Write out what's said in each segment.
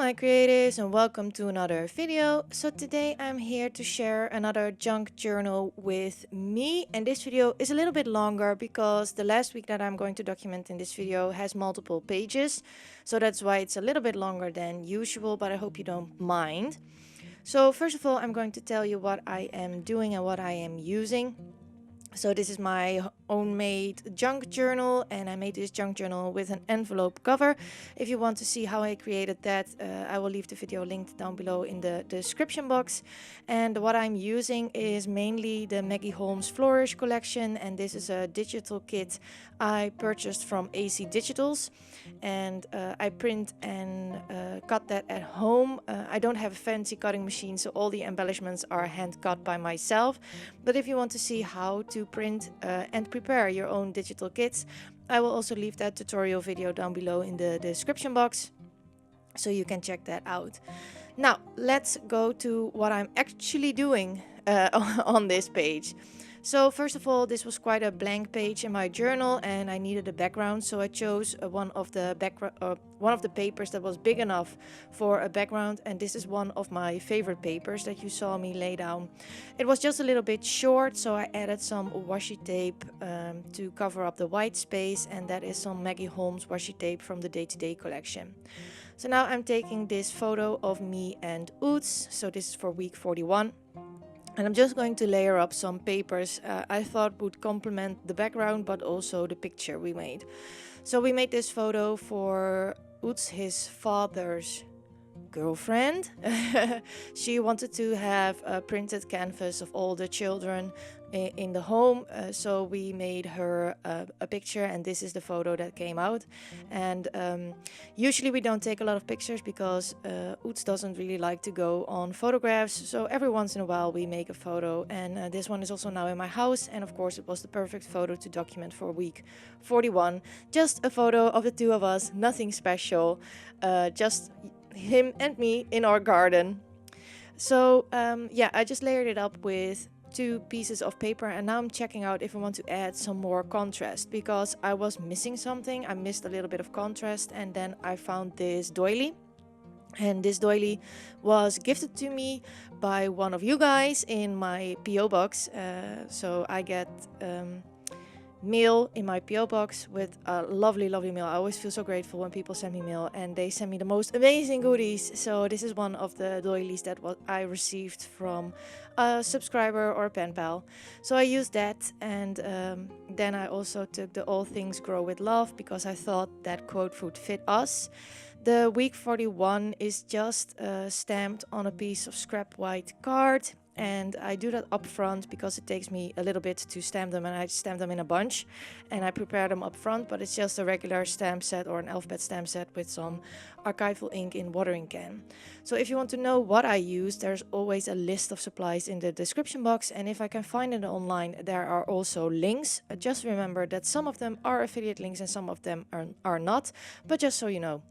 my creatives, and welcome to another video. So today I'm here to share another junk journal with me, and this video is a little bit longer because the last week that I'm going to document in this video has multiple pages, so that's why it's a little bit longer than usual, but I hope you don't mind. So first of all, I'm going to tell you what I am doing and what I am using. So this is my own made junk journal, and I made this junk journal with an envelope cover. If you want to see how I created that, I will leave the video linked down below in the description box. And what I'm using is mainly the Maggie Holmes Flourish collection, and this is a digital kit I purchased from AC Digitals, and I print and cut that at home. I don't have a fancy cutting machine, so all the embellishments are hand cut by myself. But if you want to see how to print and prepare your own digital kits, I will also leave that tutorial video down below in the description box, so you can check that out. Now let's go to what I'm actually doing on this page. So first of all, this was quite a blank page in my journal, and I needed a background, so I chose one of the papers that was big enough for a background, and this is one of my favorite papers that you saw me lay down. It was just a little bit short, so I added some washi tape to cover up the white space, and that is some Maggie Holmes washi tape from the Day-to-Day collection. So now I'm taking this photo of me and Oots, so this is for week 41. And I'm just going to layer up some papers I thought would complement the background, but also the picture we made. So we made this photo for Oots, his father's girlfriend. She wanted to have a printed canvas of all the children in the home, so we made her a picture, and this is the photo that came out. And usually we don't take a lot of pictures because Oots doesn't really like to go on photographs, so every once in a while we make a photo, and this one is also now in my house, and of course it was the perfect photo to document for week 41. Just a photo of the two of us, nothing special, just him and me in our garden. So yeah, I just layered it up with 2 pieces of paper, and now I'm checking out if I want to add some more contrast, because I was missing something. I missed a little bit of contrast, and then I found this doily, and this doily was gifted to me by one of you guys in my PO box. So I get mail in my PO box with a lovely mail. I always feel so grateful when people send me mail, and they send me the most amazing goodies. So this is one of the doilies that I received from a subscriber or a pen pal. So I used that, and then I also took the All Things Grow with Love, because I thought that quote would fit us. The week 41 is just stamped on a piece of scrap white card, and I do that up front because it takes me a little bit to stamp them, and I stamp them in a bunch and I prepare them up front, but it's just a regular stamp set or an alphabet stamp set with some archival ink in watering can. So if you want to know what I use, there's always a list of supplies in the description box, and if I can find it online, there are also links. Just remember that some of them are affiliate links and some of them are not, but just so you know.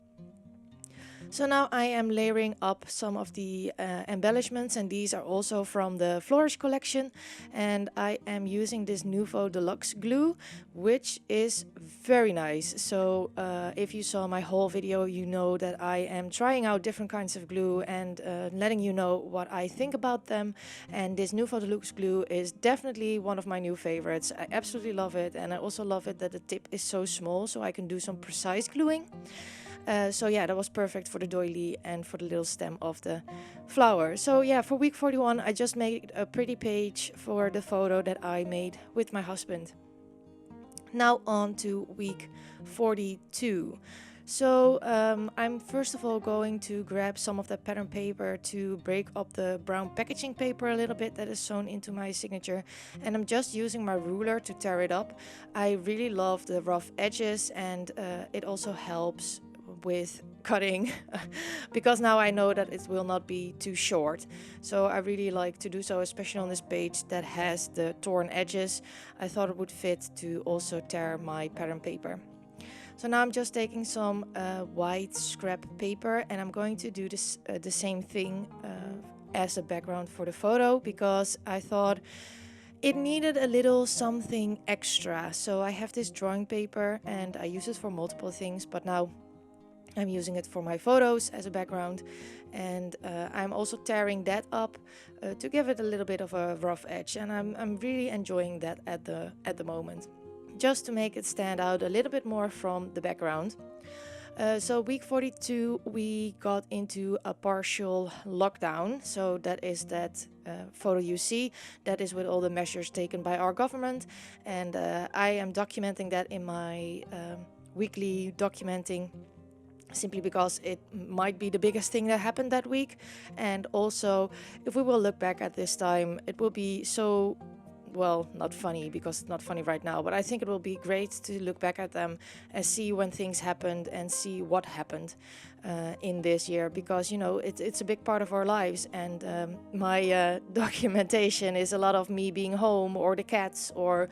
So now I am layering up some of the embellishments, and these are also from the Flourish collection, and I am using this Nouveau Deluxe glue, which is very nice. So if you saw my whole video, you know that I am trying out different kinds of glue and letting you know what I think about them, and this Nouveau Deluxe glue is definitely one of my new favorites. I absolutely love it, and I also love it that the tip is so small, so I can do some precise gluing. So yeah, that was perfect for the doily and for the little stem of the flower. So yeah, for week 41 I just made a pretty page for the photo that I made with my husband. Now on to week 42. So I'm first of all going to grab some of that pattern paper to break up the brown packaging paper a little bit that is sewn into my signature, and I'm just using my ruler to tear it up. I really love the rough edges, and it also helps with cutting because now I know that it will not be too short. So I really like to do so, especially on this page that has the torn edges. I thought it would fit to also tear my pattern paper. So now I'm just taking some white scrap paper, and I'm going to do this the same thing as a background for the photo, because I thought it needed a little something extra. So I have this drawing paper and I use it for multiple things, but now I'm using it for my photos as a background, and I'm also tearing that up to give it a little bit of a rough edge, and I'm really enjoying that at the moment, just to make it stand out a little bit more from the background. So week 42 we got into a partial lockdown, so that is that photo you see, that is with all the measures taken by our government, and I am documenting that in my weekly documenting, simply because it might be the biggest thing that happened that week. And also, if we will look back at this time, it will be so, well, not funny because it's not funny right now, but I think it will be great to look back at them and see when things happened and see what happened in this year, because it's a big part of our lives. And my documentation is a lot of me being home, or the cats, or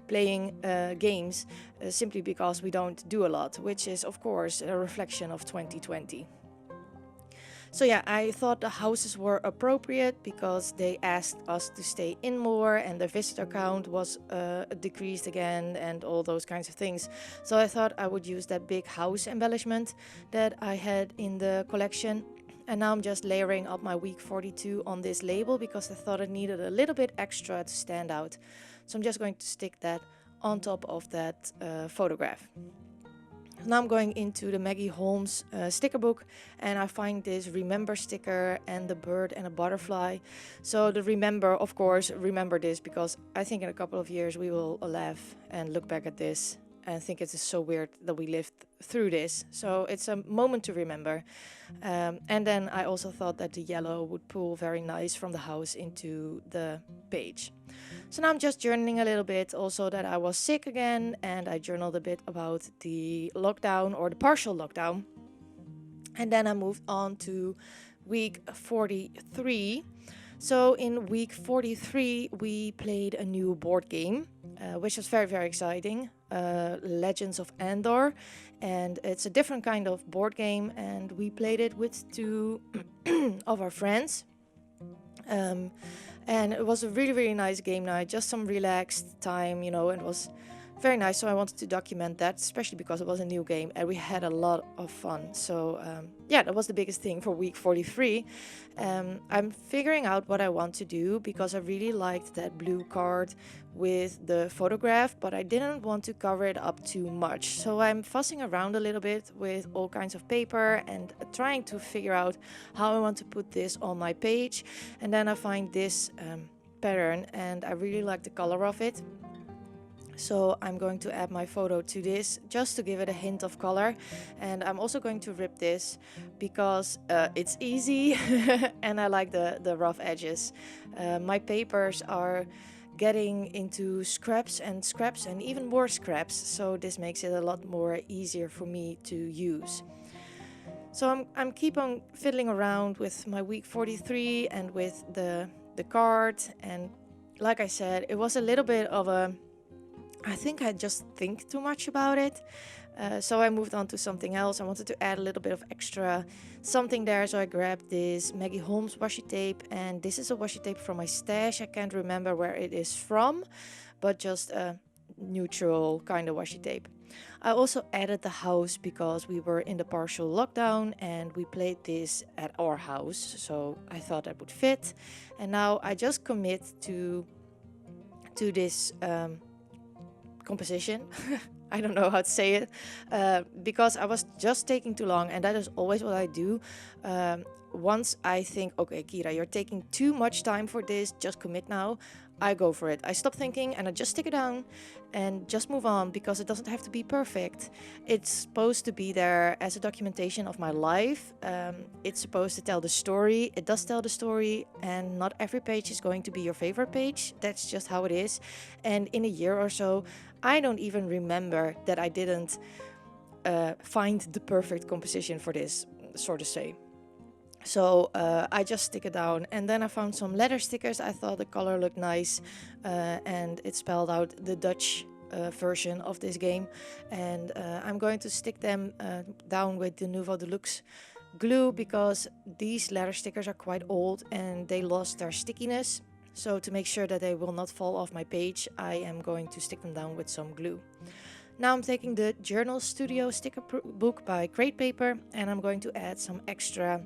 playing games, simply because we don't do a lot, which is of course a reflection of 2020. So yeah, I thought the houses were appropriate because they asked us to stay in more, and the visitor count was decreased again, and all those kinds of things. So I thought I would use that big house embellishment that I had in the collection. And now I'm just layering up my week 42 on this label because I thought it needed a little bit extra to stand out. So I'm just going to stick that on top of that photograph. Now I'm going into the Maggie Holmes sticker book, and I find this remember sticker and the bird and a butterfly. So the remember, of course, remember this because I think in a couple of years we will laugh and look back at this and think it is so weird that we lived through this. So it's a moment to remember. And then I also thought that the yellow would pull very nice from the house into the page. So now I'm just journaling a little bit, also that I was sick again, and I journaled a bit about the lockdown, or the partial lockdown. And then I moved on to week 43. So in week 43 we played a new board game, which was very, very exciting, Legends of Andor, and it's a different kind of board game, and we played it with two of our friends. And it was a really, really nice game night, just some relaxed time, and it was very nice. So I wanted to document that, especially because it was a new game and we had a lot of fun. So yeah, that was the biggest thing for week 43. I'm figuring out what I want to do because I really liked that blue card with the photograph, but I didn't want to cover it up too much. So I'm fussing around a little bit with all kinds of paper and trying to figure out how I want to put this on my page. And then I find this pattern and I really like the color of it. So I'm going to add my photo to this just to give it a hint of color. And I'm also going to rip this because it's easy and I like the rough edges. My papers are getting into scraps and even more scraps, so this makes it a lot more easier for me to use. So I'm keep on fiddling around with my week 43 and with the card, and like I said, it was a little bit of a, I think I just think too much about it. So I moved on to something else. I wanted to add a little bit of extra something there. So I grabbed this Maggie Holmes washi tape. And this is a washi tape from my stash. I can't remember where it is from, but just a neutral kind of washi tape. I also added the house because we were in the partial lockdown and we played this at our house. So I thought that would fit. And now I just commit to this composition. I don't know how to say it, because I was just taking too long, and that is always what I do. Once I think, okay, Kyra, you're taking too much time for this, just commit now, I go for it. I stop thinking and I just stick it down and just move on, because it doesn't have to be perfect. It's supposed to be there as a documentation of my life. It's supposed to tell the story. It does tell the story, and not every page is going to be your favorite page. That's just how it is. And in a year or so, I don't even remember that I didn't find the perfect composition for this, so to say. So I just stick it down, and then I found some letter stickers. I thought the color looked nice, and it spelled out the Dutch version of this game, and I'm going to stick them down with the Nouveau Deluxe glue, because these letter stickers are quite old and they lost their stickiness. So to make sure that they will not fall off my page, I am going to stick them down with some glue. Now I'm taking the Journal Studio sticker book by Crate Paper, and I'm going to add some extra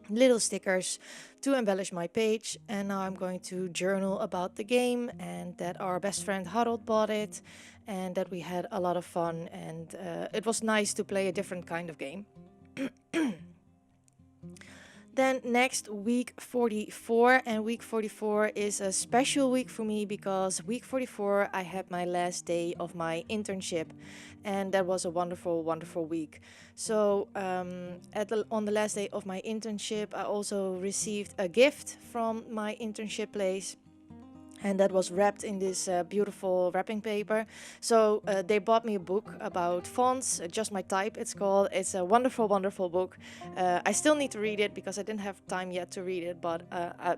little stickers to embellish my page. And now I'm going to journal about the game, and that our best friend Harold bought it, and that we had a lot of fun, and it was nice to play a different kind of game. Then next, week 44, and week 44 is a special week for me because week 44 I had my last day of my internship, and that was a wonderful, wonderful week. So on the last day of my internship, I also received a gift from my internship place, and that was wrapped in this beautiful wrapping paper. So they bought me a book about fonts, just my type it's called. It's a wonderful, wonderful book. I still need to read it because I didn't have time yet to read it, but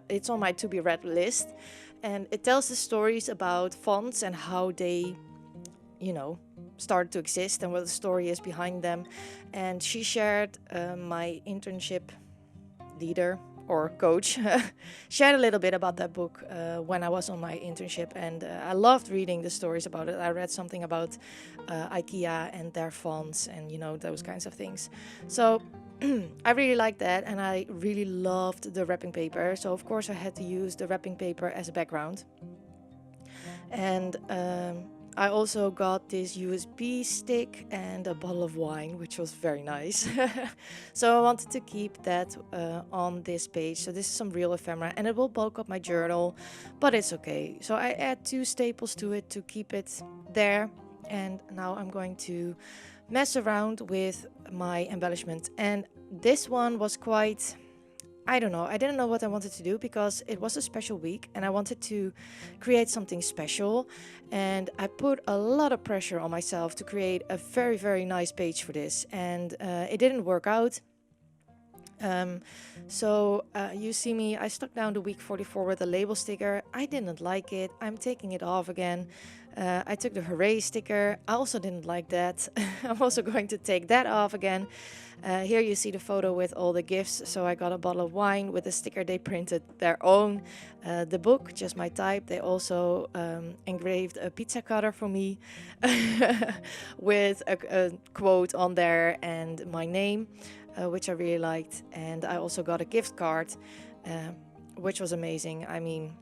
it's on my to be read list. And it tells the stories about fonts and how they, started to exist and what the story is behind them. And she shared, my internship leader or coach shared a little bit about that book when I was on my internship, and I loved reading the stories about it. I read something about IKEA and their fonts and those kinds of things. So I really liked that, and I really loved the wrapping paper. So of course I had to use the wrapping paper as a background. And I also got this USB stick and a bottle of wine, which was very nice. So I wanted to keep that on this page. So this is some real ephemera, and it will bulk up my journal, but it's okay. So I add 2 staples to it to keep it there. And now I'm going to mess around with my embellishment. And this one was quite... I don't know. I didn't know what I wanted to do because it was a special week and I wanted to create something special. And I put a lot of pressure on myself to create a very, very nice page for this. And it didn't work out. So you see me, I stuck down the week 44 with a label sticker. I didn't like it. I'm taking it off again. I took the hooray sticker. I also didn't like that. I'm also going to take that off again. Here you see the photo with all the gifts. So I got a bottle of wine with a sticker. They printed their own. The book, just my type. They also engraved a pizza cutter for me with a quote on there and my name. Which I really liked. And I also got a gift card, which was amazing. I mean,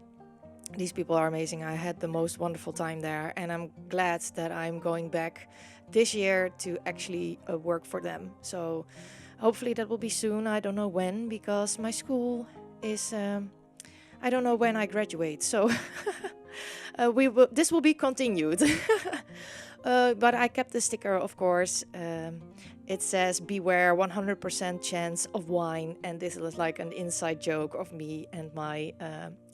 these people are amazing. I had the most wonderful time there, and I'm glad that I'm going back this year to actually work for them. So hopefully that will be soon. I don't know when, because my school is... I don't know when I graduate, so this will be continued. But I kept the sticker, of course. It says, beware, 100% chance of wine. And this is like an inside joke of me and my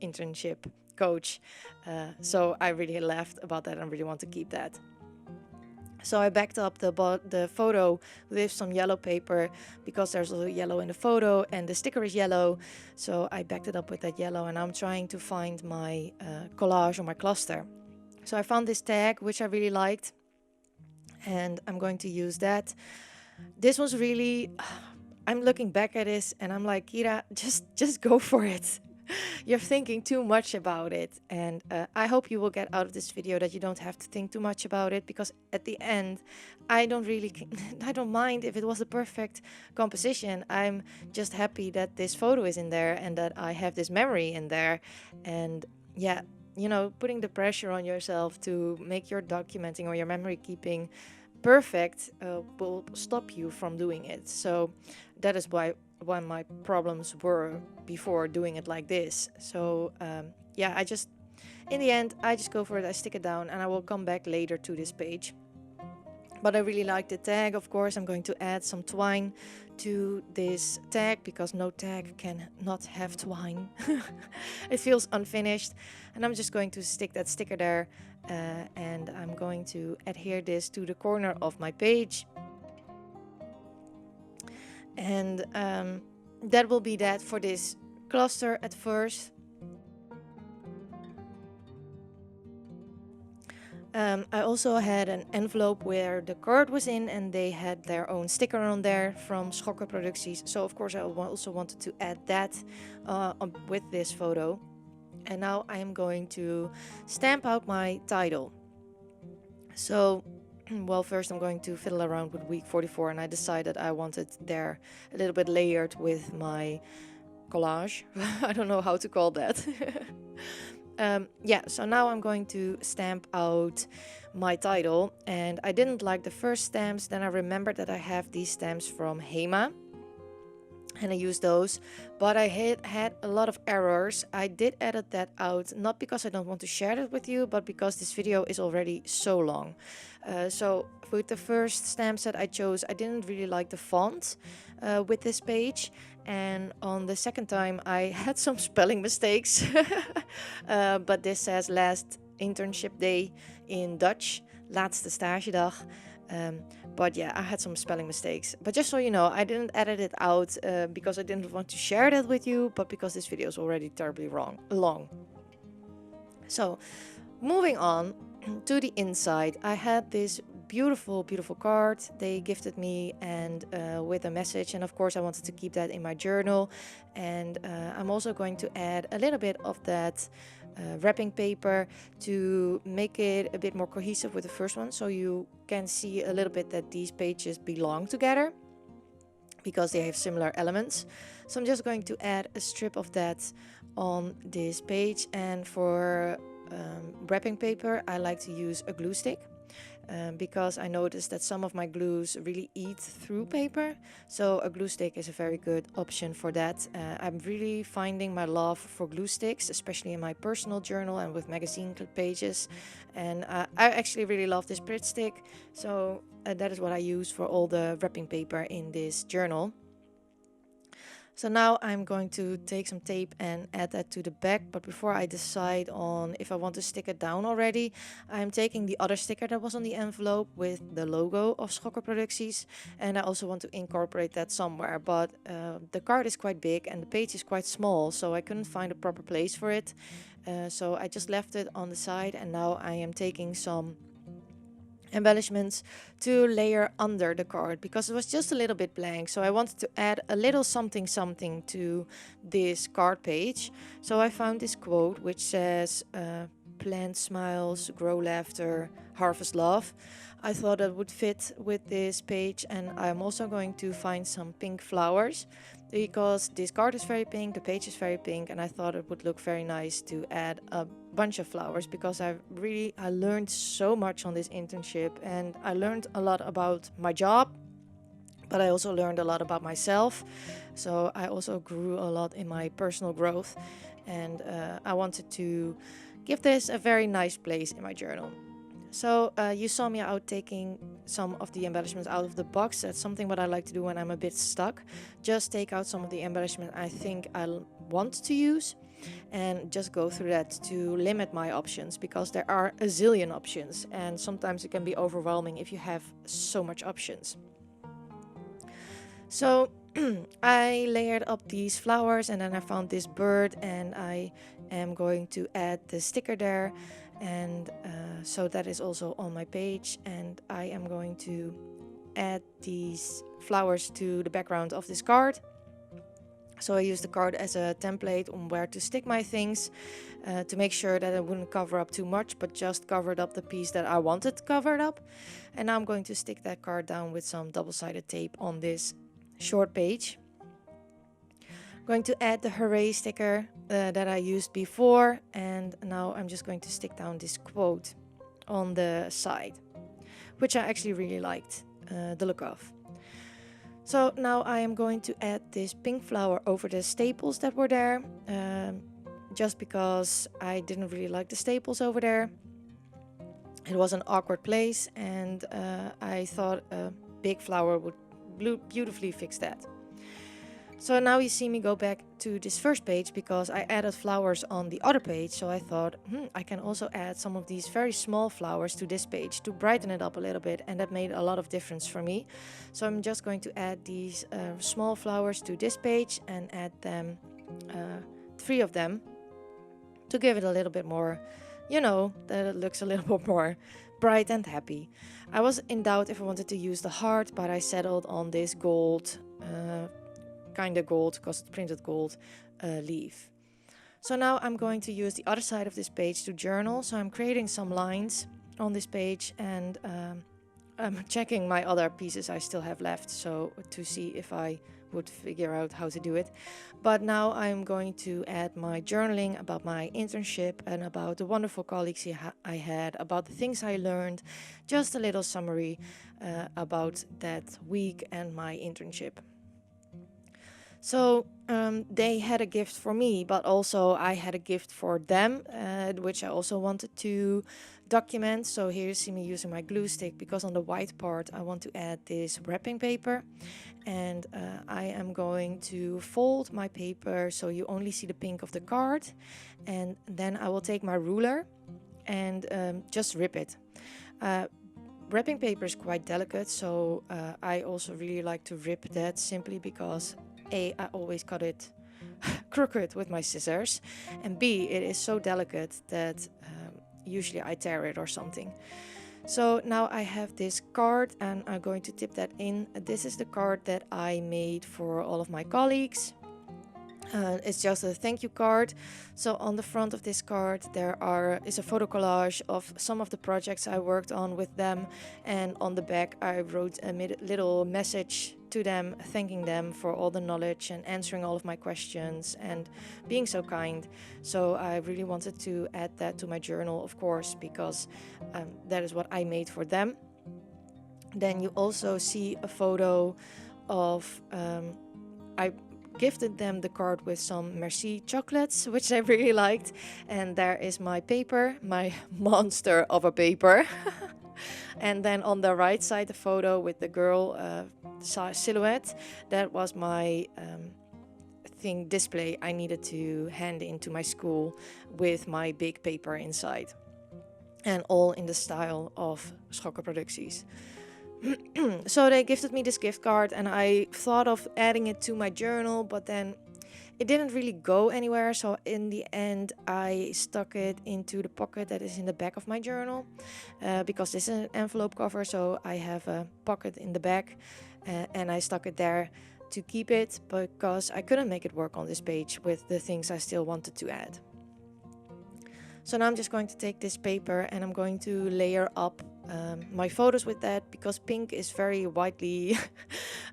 internship coach. So I really laughed about that and really want to keep that. So I backed up the photo with some yellow paper because there's also yellow in the photo and the sticker is yellow. So I backed it up with that yellow, and I'm trying to find my collage or my cluster. So I found this tag, which I really liked, and I'm going to use that. This was really... I'm looking back at this and I'm like, Kyra, just go for it. You're thinking too much about it, and I hope you will get out of this video that you don't have to think too much about it, because at the end I don't mind if it was a perfect composition. I'm just happy that this photo is in there and that I have this memory in there. And yeah, putting the pressure on yourself to make your documenting or your memory keeping perfect will stop you from doing it. So that is why my problems were before doing it like this. So yeah, in the end I just go for it. I stick it down and I will come back later to this page. But I really like the tag. Of course, I'm going to add some twine to this tag because no tag can not have twine. It feels unfinished, and I'm just going to stick that sticker there, and I'm going to adhere this to the corner of my page. And that will be that for this cluster at first. I also had an envelope where the card was in, and they had their own sticker on there from Schokker Producties. So of course I also wanted to add that with this photo. And now I am going to stamp out my title. So Well, first I'm going to fiddle around with week 44, and I decided I wanted there a little bit layered with my collage. I don't know how to call that. Yeah, so now I'm going to stamp out my title, and I didn't like the first stamps. Then I remembered that I have these stamps from Hema, and I used those, but I had a lot of errors. I did edit that out, not because I don't want to share it with you, but because this video is already so long. So with the first stamp set I chose, I didn't really like the font with this page, and on the second time I had some spelling mistakes. But this says last internship day in Dutch, laatste stagedag. But yeah, I had some spelling mistakes. But just so you know, I didn't edit it out because I didn't want to share that with you, but because this video is already terribly long. So, moving on to the inside, I had this beautiful card they gifted me, and with a message, and of course I wanted to keep that in my journal. And I'm also going to add a little bit of that wrapping paper to make it a bit more cohesive with the first one, so you can see a little bit that these pages belong together because they have similar elements. So I'm just going to add a strip of that on this page, and for wrapping paper I like to use a glue stick. Because I noticed that some of my glues really eat through paper, so a glue stick is a very good option for that. I'm really finding my love for glue sticks, especially in my personal journal and with magazine pages, and I actually really love this Pritt stick, so that is what I use for all the wrapping paper in this journal. So now I'm going to take some tape and add that to the back, but before I decide on if I want to stick it down already, I'm taking the other sticker that was on the envelope with the logo of Schokker Producties, and I also want to incorporate that somewhere, but the card is quite big and the page is quite small, so I couldn't find a proper place for it. So I just left it on the side, and now I am taking some embellishments to layer under the card because it was just a little bit blank, so I wanted to add a little something to this card page. So I found this quote which says plant smiles, grow laughter, harvest love. I thought that would fit with this page, and I'm also going to find some pink flowers because this card is very pink, the page is very pink, and I thought it would look very nice to add a bunch of flowers because I learned so much on this internship, and I learned a lot about my job, but I also learned a lot about myself. So I also grew a lot in my personal growth, and I wanted to give this a very nice place in my journal. So you saw me out taking some of the embellishments out of the box. That's something what I like to do when I'm a bit stuck. Just take out some of the embellishment I think I want to use and just go through that to limit my options, because there are a zillion options and sometimes it can be overwhelming if you have so much options. So I layered up these flowers, and then I found this bird, and I am going to add the sticker there, and so that is also on my page, and I am going to add these flowers to the background of this card. So I used the card as a template on where to stick my things, to make sure that it wouldn't cover up too much, but just covered up the piece that I wanted covered up. And now I'm going to stick that card down with some double-sided tape on this short page. I'm going to add the hooray sticker that I used before, and now I'm just going to stick down this quote on the side, which I actually really liked the look of. So now I am going to add this pink flower over the staples that were there, just because I didn't really like the staples over there. It was an awkward place, and I thought a big flower would beautifully fix that. So now you see me go back to this first page because I added flowers on the other page. So I thought, I can also add some of these very small flowers to this page to brighten it up a little bit. And that made a lot of difference for me. So I'm just going to add these small flowers to this page and add them, 3 of them, to give it a little bit more, that it looks a little bit more bright and happy. I was in doubt if I wanted to use the heart, but I settled on this gold, kind of gold because it's printed gold leaf. So now I'm going to use the other side of this page to journal. So I'm creating some lines on this page and I'm checking my other pieces I still have left, so to see if I would figure out how to do it. But now I'm going to add my journaling about my internship and about the wonderful colleagues I had, about the things I learned, just a little summary about that week and my internship. So they had a gift for me, but also I had a gift for them, which I also wanted to document. So here you see me using my glue stick, because on the white part I want to add this wrapping paper, and I am going to fold my paper so you only see the pink of the card, and then I will take my ruler and just rip it. Wrapping paper is quite delicate, so I also really like to rip that, simply because A, I always cut it crooked with my scissors, and B, it is so delicate that usually I tear it or something. So now I have this card and I'm going to tip that in. This is the card that I made for all of my colleagues. It's just a thank you card. So on the front of this card is a photo collage of some of the projects I worked on with them, and on the back I wrote a little message to them, thanking them for all the knowledge and answering all of my questions and being so kind. So I really wanted to add that to my journal, of course, because that is what I made for them. Then you also see a photo of I gifted them the card with some Merci chocolates, which I really liked. And there is my paper, my monster of a paper. And then on the right side, the photo with the girl silhouette. That was my display I needed to hand into my school with my big paper inside. And all in the style of Schokker Producties. So they gifted me this gift card, and I thought of adding it to my journal, but then it didn't really go anywhere. So in the end, I stuck it into the pocket that is in the back of my journal, because this is an envelope cover, so I have a pocket in the back, and I stuck it there to keep it, because I couldn't make it work on this page with the things I still wanted to add. So now I'm just going to take this paper and I'm going to layer up my photos with that, because pink is very widely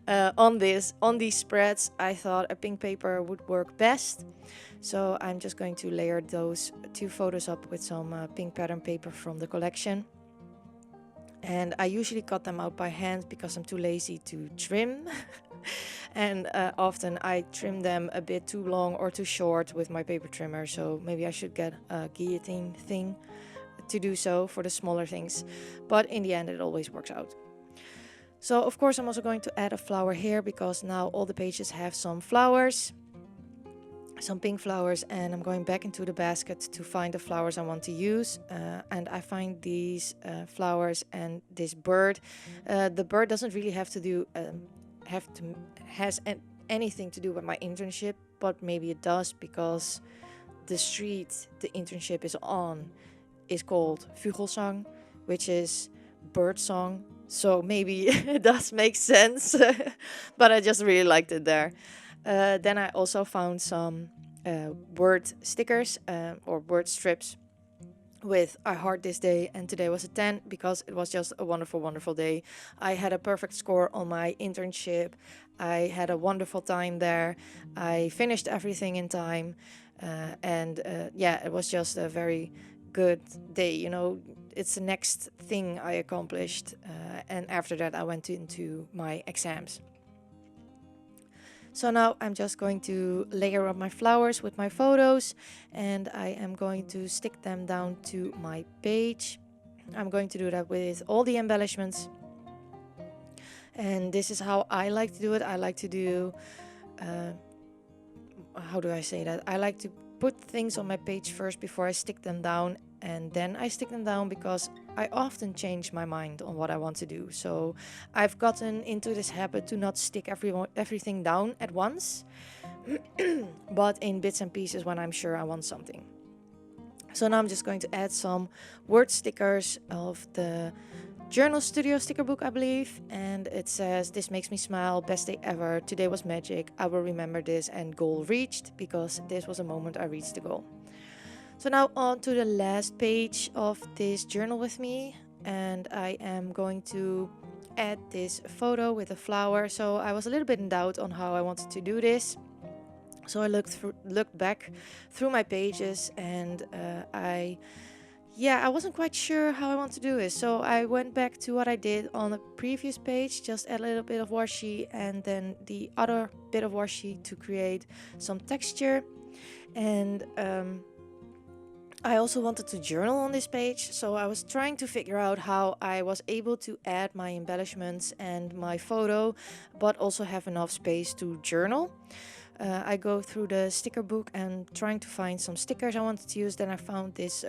on these spreads. I thought a pink paper would work best. So I'm just going to layer those two photos up with some pink pattern paper from the collection. And I usually cut them out by hand because I'm too lazy to trim. And often I trim them a bit too long or too short with my paper trimmer. So maybe I should get a guillotine thing to do so for the smaller things. But in the end, it always works out. So of course, I'm also going to add a flower here, because now all the pages have some flowers. Some pink flowers, and I'm going back into the basket to find the flowers I want to use, and I find these flowers and this bird. The bird doesn't really has anything to do with my internship, but maybe it does, because the street the internship is on is called Vogelsang, which is bird song. So maybe it does make sense, but I just really liked it there. Then I also found some word stickers or word strips with I heart this day, and today was a 10 because it was just a wonderful, wonderful day. I had a perfect score on my internship. I had a wonderful time there. I finished everything in time, and it was just a very good day. You know, it's the next thing I accomplished, and after that I went into my exams. So now I'm just going to layer up my flowers with my photos, and I am going to stick them down to my page. I'm going to do that with all the embellishments. And this is how I like to do it. I like to do, how do I say that? I like to put things on my page first before I stick them down, and then I stick them down because I often change my mind on what I want to do. So I've gotten into this habit to not stick everything down at once, but in bits and pieces when I'm sure I want something. So now I'm just going to add some word stickers of the Journal Studio sticker book, I believe, and it says, "This makes me smile, best day ever, today was magic, I will remember this, and goal reached," because this was a moment I reached the goal. So now on to the last page of this journal with me. and I am going to add this photo with a flower. So I was a little bit in doubt on how I wanted to do this. So I looked back through my pages, and I wasn't quite sure how I want to do this. So I went back to what I did on the previous page, just add a little bit of washi and then the other bit of washi to create some texture. And I also wanted to journal on this page, so I was trying to figure out how I was able to add my embellishments and my photo, but also have enough space to journal. I go through the sticker book and trying to find some stickers I wanted to use. Then I found this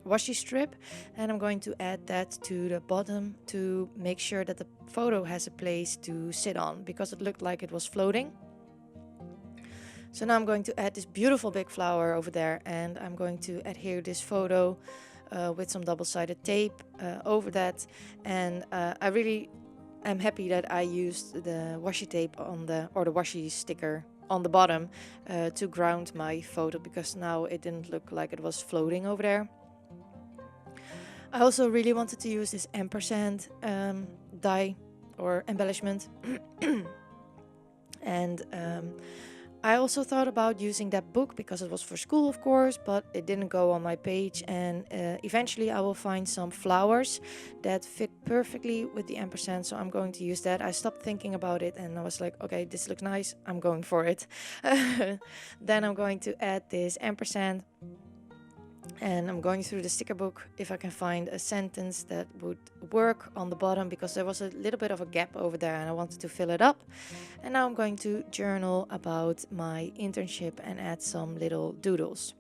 washi strip, and I'm going to add that to the bottom to make sure that the photo has a place to sit on, because it looked like it was floating. So now I'm going to add this beautiful big flower over there, and I'm going to adhere this photo with some double-sided tape over that. And I really am happy that I used the washi tape on the washi sticker on the bottom to ground my photo, because now it didn't look like it was floating over there. I also really wanted to use this ampersand die or embellishment. And I also thought about using that book because it was for school, of course, but it didn't go on my page. And eventually I will find some flowers that fit perfectly with the ampersand, so I'm going to use that. I stopped thinking about it and I was like, okay, this looks nice, I'm going for it. Then I'm going to add this ampersand, and I'm going through the sticker book if I can find a sentence that would work on the bottom, because there was a little bit of a gap over there and I wanted to fill it up. And now I'm going to journal about my internship and add some little doodles.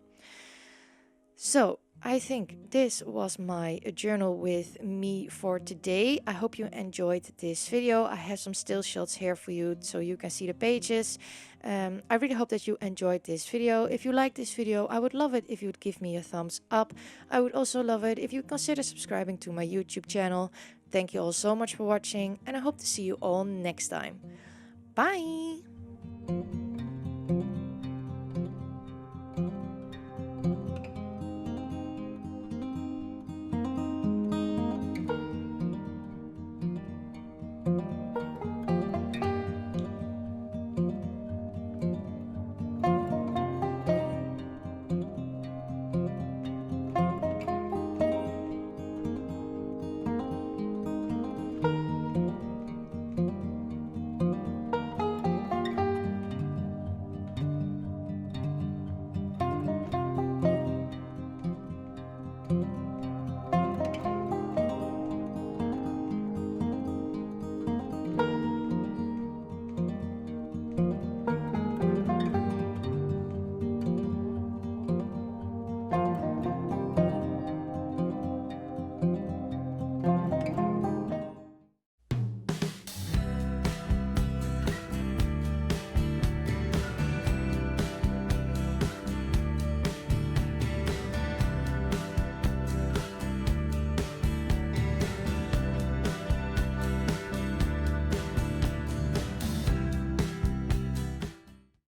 So I think this was my journal with me for today. I hope you enjoyed this video. I have some still shots here for you so you can see the pages. I really hope that you enjoyed this video. If you like this video, I would love it if you would give me a thumbs up. I would also love it if you consider subscribing to my YouTube channel. Thank you all so much for watching, and I hope to see you all next time. Bye!